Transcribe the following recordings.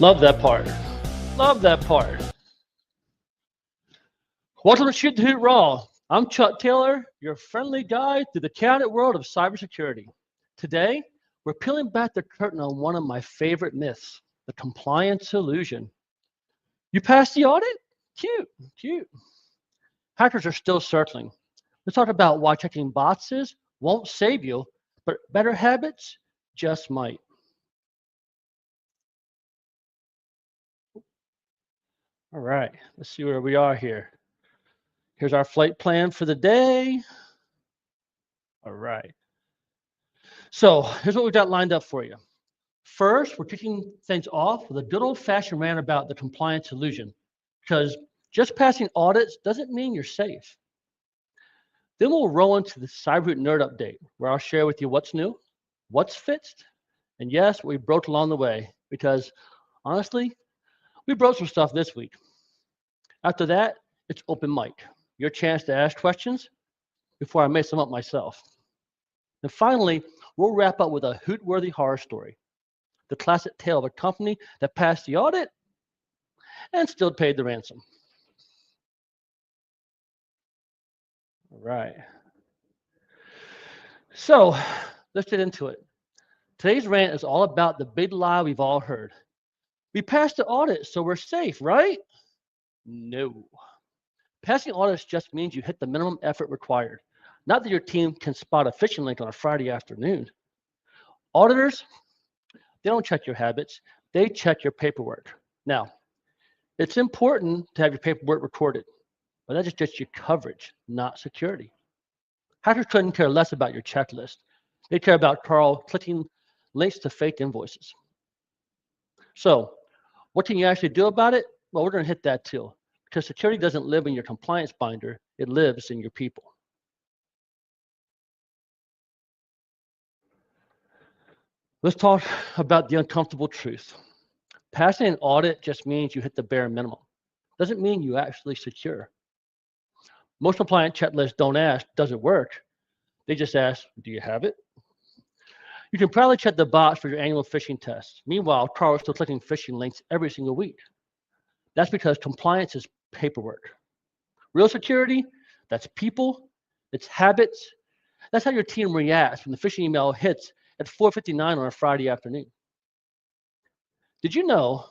Love that part. Love that part. Welcome to Shoot the Hoot Raw. I'm Chuck Taylor, your friendly guide through the chaotic world of cybersecurity. Today, we're peeling back the curtain on one of my favorite myths, the compliance illusion. You passed the audit? Cute, cute. Hackers are still circling. Let's talk about why checking boxes won't save you, but better habits just might. All right, let's see where we are here. Here's our flight plan for the day. All right. So here's what we've got lined up for you. First, we're kicking things off with a good old-fashioned rant about the compliance illusion, because just passing audits doesn't mean you're safe. Then we'll roll into the CyberHoot Nerd Update, where I'll share with you what's new, what's fixed, and yes, what we broke along the way, because honestly, we broke some stuff this week. After that, it's open mic, your chance to ask questions before I make some up myself. And finally, we'll wrap up with a hoot-worthy horror story, the classic tale of a company that passed the audit and still paid the ransom. All right. So let's get into it. Today's rant is all about the big lie we've all heard. We passed the audit, so we're safe, right? No. Passing audits just means you hit the minimum effort required, not that your team can spot a phishing link on a Friday afternoon. Auditors, they don't check your habits, they check your paperwork. Now, it's important to have your paperwork recorded, but that's just your coverage, not security. Hackers couldn't care less about your checklist. They care about Carl clicking links to fake invoices. So, what can you actually do about it? Well, we're going to hit that too, because security doesn't live in your compliance binder, it lives in your people. Let's talk about the uncomfortable truth. Passing an audit just means you hit the bare minimum. Doesn't mean you actually secure. Most compliance checklists don't ask, does it work? They just ask, do you have it? You can probably check the box for your annual phishing test. Meanwhile, Carl is still clicking phishing links every single week. That's because compliance is paperwork. Real security, that's people, it's habits. That's how your team reacts when the phishing email hits at 4:59 on a Friday afternoon. Did you know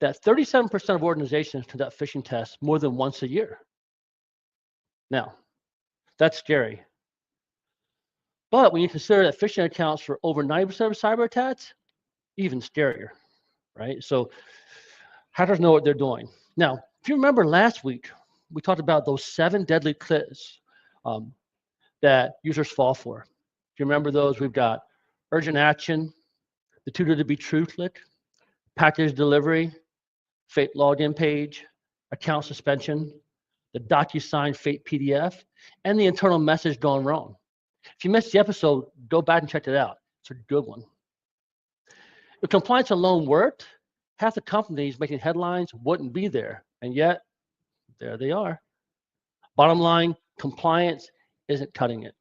that 37% of organizations conduct phishing tests more than once a year? Now, that's scary. But when you consider that phishing accounts for over 90% of cyber attacks, even scarier, right? So hackers know what they're doing. Now, if you remember last week, we talked about those 7 deadly clicks that users fall for. If you remember those, we've got urgent action, the too good to be true click, package delivery, fake login page, account suspension, the DocuSign fake PDF, and the internal message gone wrong. If you missed the episode, go back and check it out. It's a good one. If compliance alone worked, half the companies making headlines wouldn't be there. And yet, there they are. Bottom line, compliance isn't cutting it.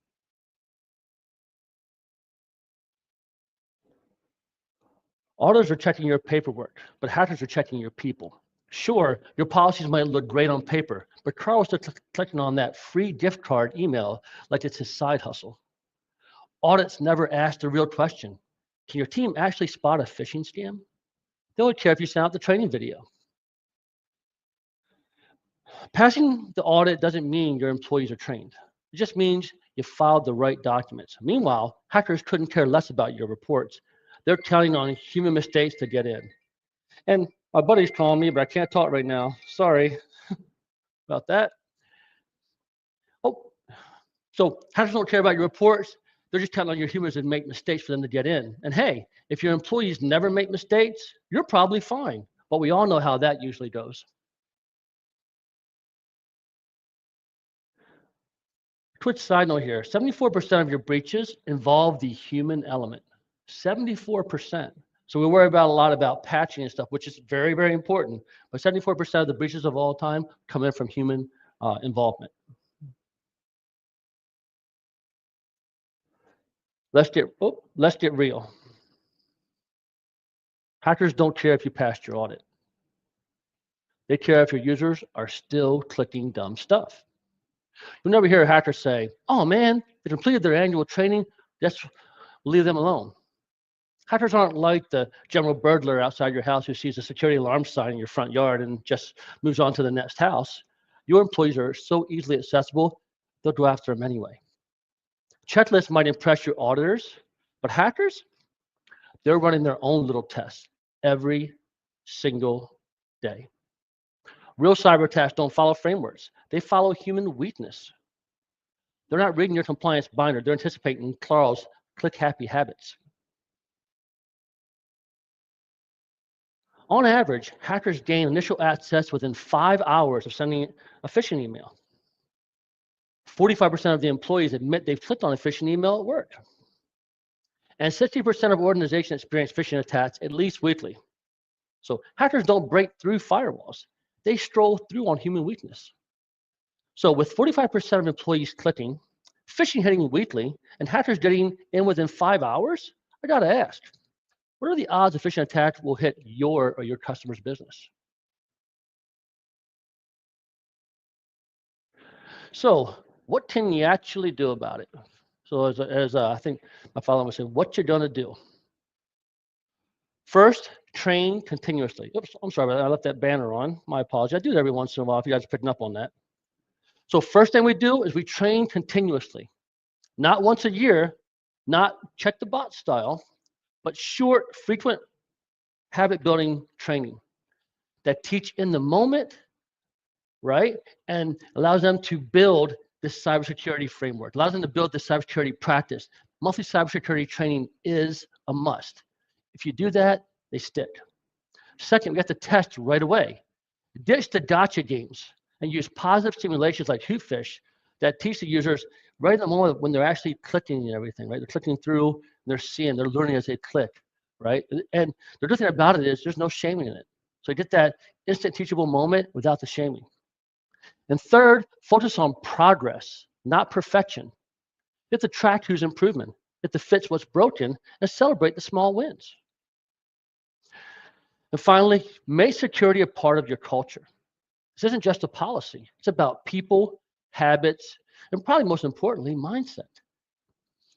Auditors are checking your paperwork, but hackers are checking your people. Sure, your policies might look great on paper, but Carl is still clicking on that free gift card email like it's his side hustle. Audits never ask the real question. Can your team actually spot a phishing scam? They only care if you send out the training video. Passing the audit doesn't mean your employees are trained. It just means you filed the right documents. Meanwhile, hackers couldn't care less about your reports. They're counting on human mistakes to get in. And my buddy's calling me, but I can't talk right now. Sorry about that. Oh, so hackers don't care about your reports. They're just counting on your humans to make mistakes for them to get in. And hey, if your employees never make mistakes, you're probably fine. But we all know how that usually goes. Quick side note here, 74% of your breaches involve the human element. 74%. So we worry about a lot about patching and stuff, which is very, very important. But 74% of the breaches of all time come in from human involvement. Let's get real. Hackers don't care if you passed your audit. They care if your users are still clicking dumb stuff. You'll never hear a hacker say, oh man, they completed their annual training, let's leave them alone. Hackers aren't like the general burglar outside your house who sees a security alarm sign in your front yard and just moves on to the next house. Your employees are so easily accessible, they'll go after them anyway. Checklists might impress your auditors, but hackers, they're running their own little tests every single day. Real cyber attacks don't follow frameworks. They follow human weakness. They're not reading your compliance binder. They're anticipating Carl's click-happy habits. On average, hackers gain initial access within 5 hours of sending a phishing email. 45% of the employees admit they've clicked on a phishing email at work. And 60% of organizations experience phishing attacks at least weekly. So hackers don't break through firewalls. They stroll through on human weakness. So with 45% of employees clicking, phishing hitting weekly, and hackers getting in within 5 hours, I gotta ask, what are the odds a phishing attack will hit your or your customer's business? So what can you actually do about it? So as I think my follower was saying, what you're gonna do? First, train continuously. Oops, I'm sorry about that. I left that banner on. My apologies. I do that every once in a while if you guys are picking up on that. So first thing we do is we train continuously. Not once a year, not check the box style, but short, frequent habit building training that teach in the moment, right? And allows them to build this cybersecurity framework, allows them to build this cybersecurity practice. Monthly cybersecurity training is a must. If you do that, they stick. Second, we have to test right away. Ditch the gotcha games and use positive simulations like Hootfish that teach the users right in the moment when they're actually clicking and everything, right? They're clicking through, they're seeing, they're learning as they click, right? And the good thing about it is there's no shaming in it. So you get that instant teachable moment without the shaming. And third, focus on progress, not perfection. You have to track who's improvement. You have to fix what's broken and celebrate the small wins. And finally, make security a part of your culture. This isn't just a policy. It's about people, habits, and probably most importantly, mindset.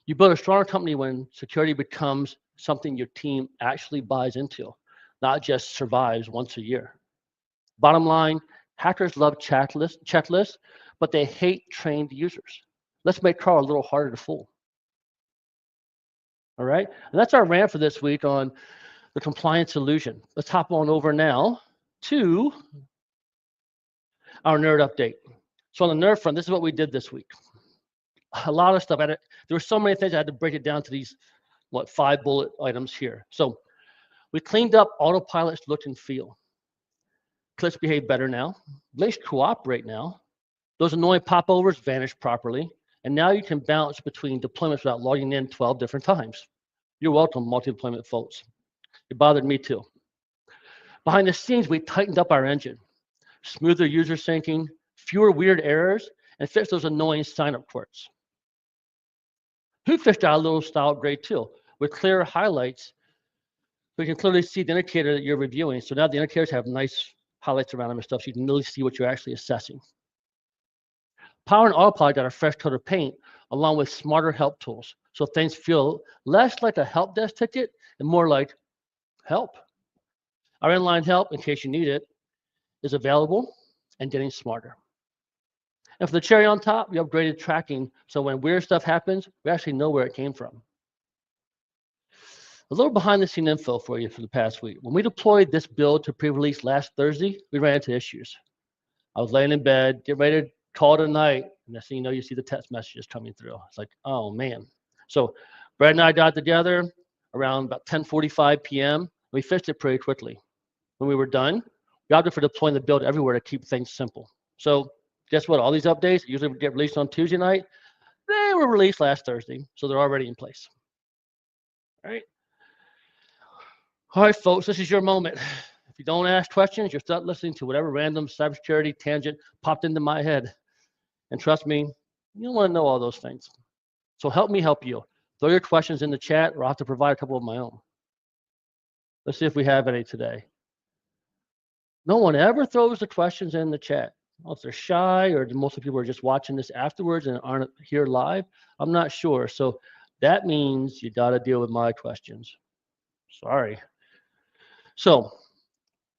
You build a stronger company when security becomes something your team actually buys into, not just survives once a year. Bottom line, hackers love checklists, but they hate trained users. Let's make Carl a little harder to fool. All right, and that's our rant for this week on the compliance illusion. Let's hop on over now to our nerd update. So on the nerd front, this is what we did this week. A lot of stuff. There were so many things I had to break it down to these, 5 bullet items here. So we cleaned up autopilot's look and feel. Clicks behave better now. Links cooperate now. Those annoying popovers vanish properly. And now you can bounce between deployments without logging in 12 different times. You're welcome, multi-deployment folks. It bothered me too. Behind the scenes, we tightened up our engine. Smoother user syncing, fewer weird errors, and fixed those annoying sign-up quirks. Hootfish got a little style upgrade too, with clearer highlights. We can clearly see the indicator that you're reviewing. So now the indicators have nice highlights around them and stuff, so you can really see what you're actually assessing. Power and Autopilot got a fresh coat of paint, along with smarter help tools. So things feel less like a help desk ticket and more like help. Our inline help, in case you need it, is available and getting smarter. And for the cherry on top, we upgraded tracking, so when weird stuff happens, we actually know where it came from. A little behind the scene info for you for the past week. When we deployed this build to pre-release last Thursday, we ran into issues. I was laying in bed, getting ready to call it a night, and next thing you know, you see the text messages coming through. It's like, oh man. So Brad and I got together around about 10:45 p.m. We fixed it pretty quickly. When we were done, we opted for deploying the build everywhere to keep things simple. So guess what? All these updates usually get released on Tuesday night. They were released last Thursday, so they're already in place. All right. All right, folks, this is your moment. If you don't ask questions, you're stuck listening to whatever random cybersecurity tangent popped into my head. And trust me, you don't want to know all those things. So help me help you. Throw your questions in the chat, or I'll have to provide a couple of my own. Let's see if we have any today. No one ever throws the questions in the chat. Well, if they're shy or most of the people are just watching this afterwards and aren't here live, I'm not sure. So that means you got to deal with my questions. Sorry. So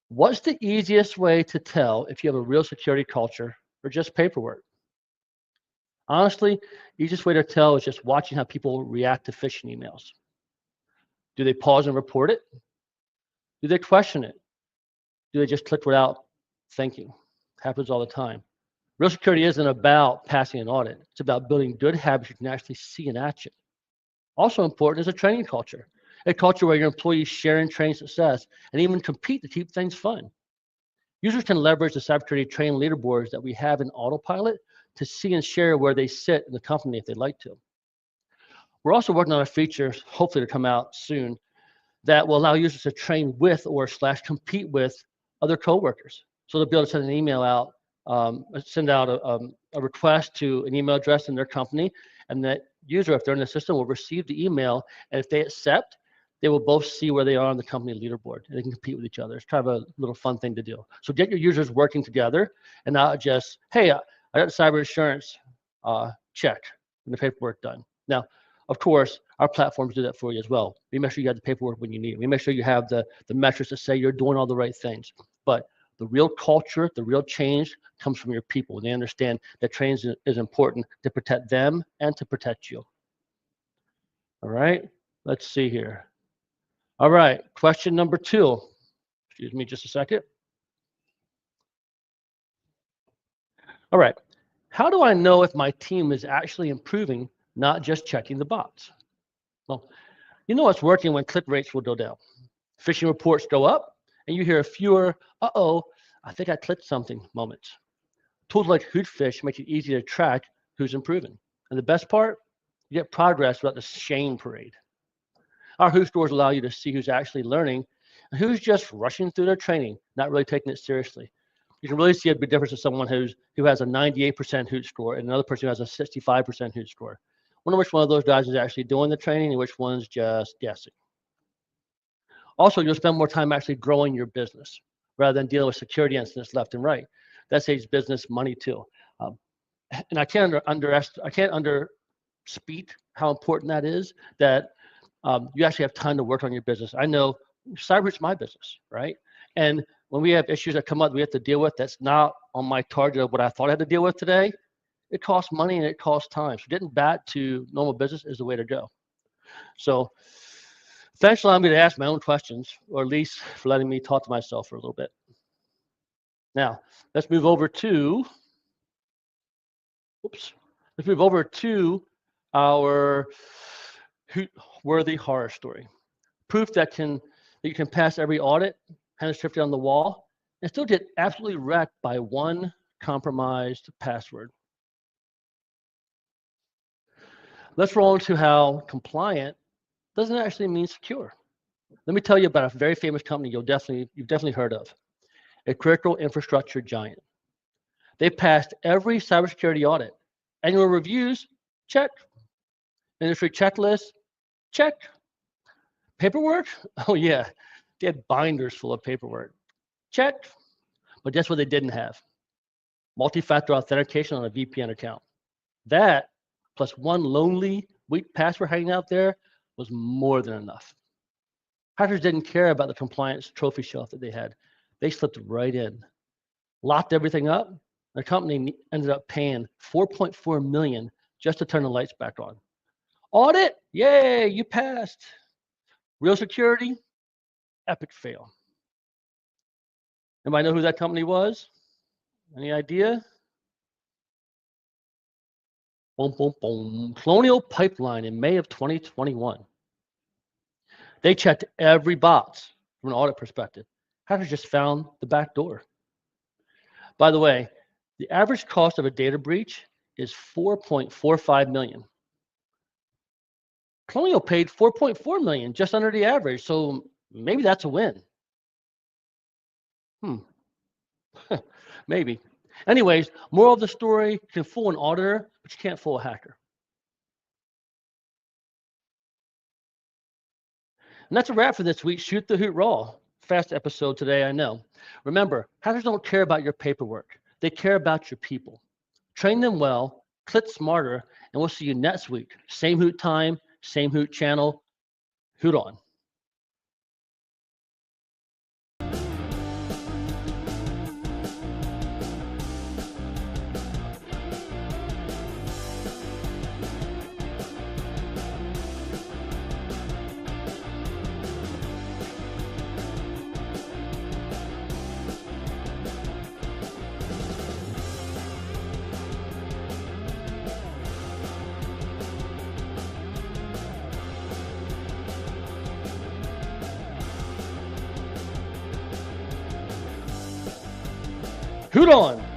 what's the easiest way to tell if you have a real security culture or just paperwork? Honestly, easiest way to tell is just watching how people react to phishing emails. Do they pause and report it? Do they question it? Do they just click without thinking? Happens all the time. Real security isn't about passing an audit. It's about building good habits you can actually see in action. Also important is a training culture, a culture where your employees share and train success and even compete to keep things fun. Users can leverage the cybersecurity training leaderboards that we have in Autopilot to see and share where they sit in the company if they'd like to. We're also working on a feature, hopefully to come out soon, that will allow users to train with or / compete with other coworkers. So they'll be able to send an email out, send out a request to an email address in their company, and that user, if they're in the system, will receive the email, and if they accept, they will both see where they are on the company leaderboard, and they can compete with each other. It's kind of a little fun thing to do. So get your users working together, and not just, hey, I got the cyber insurance check and the paperwork done. Now, of course, our platforms do that for you as well. We make sure you have the paperwork when you need it. We make sure you have the metrics to say you're doing all the right things. But the real culture, the real change comes from your people. And they understand that training is important to protect them and to protect you. All right, let's see here. All right, question number 2. Excuse me just a second. All right, how do I know if my team is actually improving, not just checking the box? Well, you know it's working when click rates will go down. Phishing reports go up, and you hear fewer, uh-oh, I think I clicked something moments. Tools like Hootfish make it easy to track who's improving. And the best part, you get progress without the shame parade. Our Hoot scores allow you to see who's actually learning and who's just rushing through their training, not really taking it seriously. You can really see a big difference with someone who has a 98% Hoot score and another person who has a 65% Hoot score. Wonder which one of those guys is actually doing the training and which one's just guessing. Also, you'll spend more time actually growing your business rather than dealing with security incidents left and right. That saves business money too. And I can't underspeak how important that is, that you actually have time to work on your business. I know CyberHoot's my business, right? And when we have issues that come up we have to deal with that's not on my target of what I thought I had to deal with today, it costs money and it costs time. So getting back to normal business is the way to go. So thanks for allowing me to ask my own questions, or at least for letting me talk to myself for a little bit. Now, let's move over to our Hoot-worthy horror story. Proof that you can pass every audit, hand scripted on the wall, and still get absolutely wrecked by one compromised password. Let's roll into how compliant doesn't actually mean secure. Let me tell you about a very famous company you've definitely heard of, a critical infrastructure giant. They passed every cybersecurity audit. Annual reviews, check. Industry checklist, check. Paperwork? Oh yeah, they had binders full of paperwork. Check. But guess what they didn't have? Multi-factor authentication on a VPN account. That, plus one lonely, weak password hanging out there, was more than enough. Hackers didn't care about the compliance trophy shelf that they had. They slipped right in, locked everything up. The company ended up paying $4.4 million just to turn the lights back on. Audit, yay, you passed. Real security, epic fail. Anybody know who that company was? Any idea? Boom, boom, boom. Colonial Pipeline in May of 2021. They checked every box from an audit perspective. Hackers just found the back door. By the way, the average cost of a data breach is $4.45 million. Colonial paid $4.4 million, just under the average, so maybe that's a win. Maybe. Anyways, moral of the story, you can fool an auditor, but you can't fool a hacker. And that's a wrap for this week's Shoot the Hoot Raw. Fast episode today, I know. Remember, hackers don't care about your paperwork. They care about your people. Train them well, click smarter, and we'll see you next week. Same Hoot time, same Hoot channel. Hoot on. Hoot on.